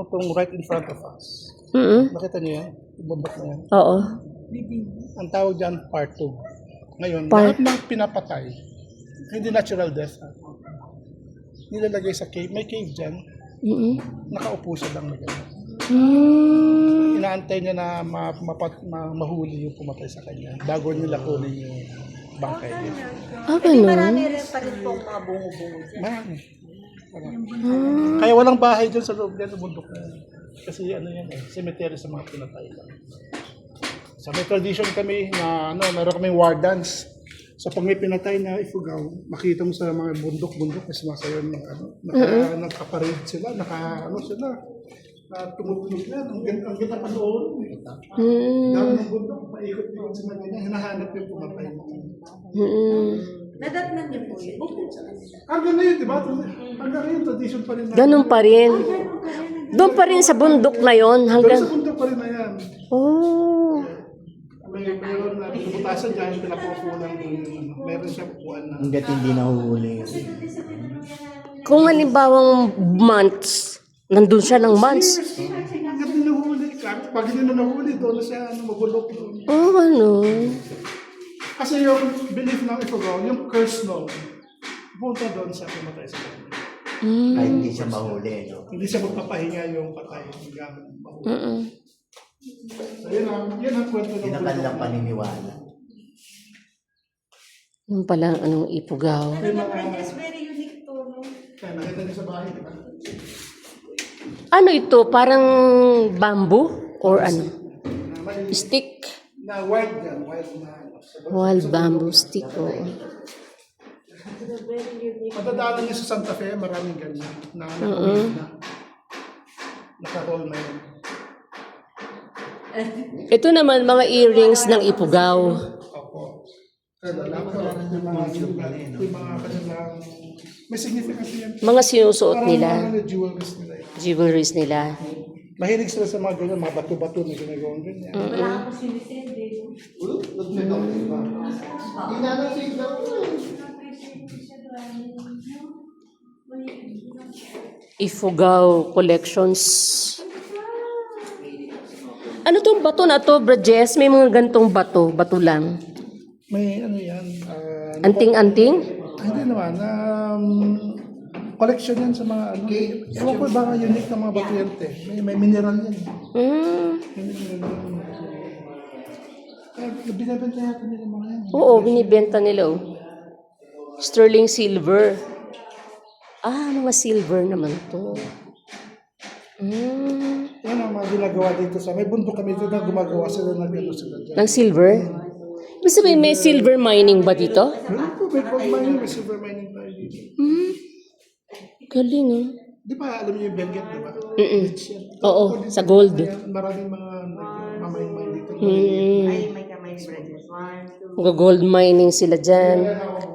tong right in front of us. Nakita niyo yan? Yung bundok na yan. Oo. Ang tawag dyan, part 2. Ngayon, Part- lahat ng pinapatay, hindi natural death. Nilalagay sa cave. May cave dyan. Nakaupo siya lang na gano'n. Inaantay niya na mahuli yung pumatay sa kanya bago nila kunin yung bangkay niya. Ganun. Marami rin pa rin pong mga bungo-bungo. Marami. Kaya walang bahay dyan sa loob yan, sa bundok na yan. Kasi ano yan cemetery sa mga pinatay lang. Sa may tradition kami na meron kaming wardens. So pag may pinatay na Ifugao, makita mo sa mga bundok-bundok na sumasayaw ng nagka-parade sila, sila. Tumutulog na, ang ganda pa doon. Dami ng bundok, paikot-ikot sila ganyan, hinahanap yung pumatay. Nadatnan niyo po yun. Hanggang ngayon, di ba? Hanggang ngayon, tradition pa rin. Ganun pa rin. Doon pa rin sa bundok na yon Doon hanggang... sa bundok pa rin na yan. Oh. Mayroon na butasan dyan, pinapukulan doon. Meron siya pukuan na. Hanggat hindi nahuhuli. Kung halimbawang months, nandun siya ng months. Hanggat hindi nahuli. Pag hindi na nahuli, doon na siya magulok doon. Ano? Kasi yung belief ng Ifugao, yung curse no, punta doon sa pumatay sa kanya. Ay, hindi siya mahuli, no? Hindi siya magpapahinga yung patay ng gamit mahuli. So yun ang kwento ng Yun ang kanilang paniniwala. Yung pala, anong Ifugao. It's very unique to, no? Kaya nakita niyo sa bahay, di ba? Ano ito? Parang bamboo? Or ano? Stick? Na wild yan, wild na. Wild bamboo stick, oh. Madadaanan niyo sa Santa Fe, maraming ganyan. Na nakulit na. Naka-roll na yun. Ito naman, mga earrings ng Ifugao. Opo. Pero yung mga kanilang, may significance yan. Mga sinusuot nila. Parang mga jewelries nila. Jewelries nila. Mahilig sila sa mga ganyan, mga bato-bato na ginagawang ganyan. Wala ako sinisende. Ifugao Collections. Ano tong bato na to, Bro Jess? May mga gantong bato. Bato lang. May ano yan. Anting-anting? Hindi naman. Collection yan sa mga ano. Ewan ko baka unique na mga bato yan. May mineral yan. Binibenta natin nila mga yan. Oo, binibenta nila. Oh. Sterling silver. Mga silver naman to. Yan ang mga ginagawa dito sa, may bundok kami dito na gumagawa sila na gano'n sila dyan. Ng silver? Ibig sabihin, may silver mining ba dito? Meron po, may gold mining, may silver mining tayo dito. Galing, oh. Di ba, alam niyo yung Benguet, di ba? Rich yan. Oo, sa gold. Maraming mga nagmamayin dito. Ay, may kamay ni Bridges. 1, 2. Gold mining sila dyan. Kaya ako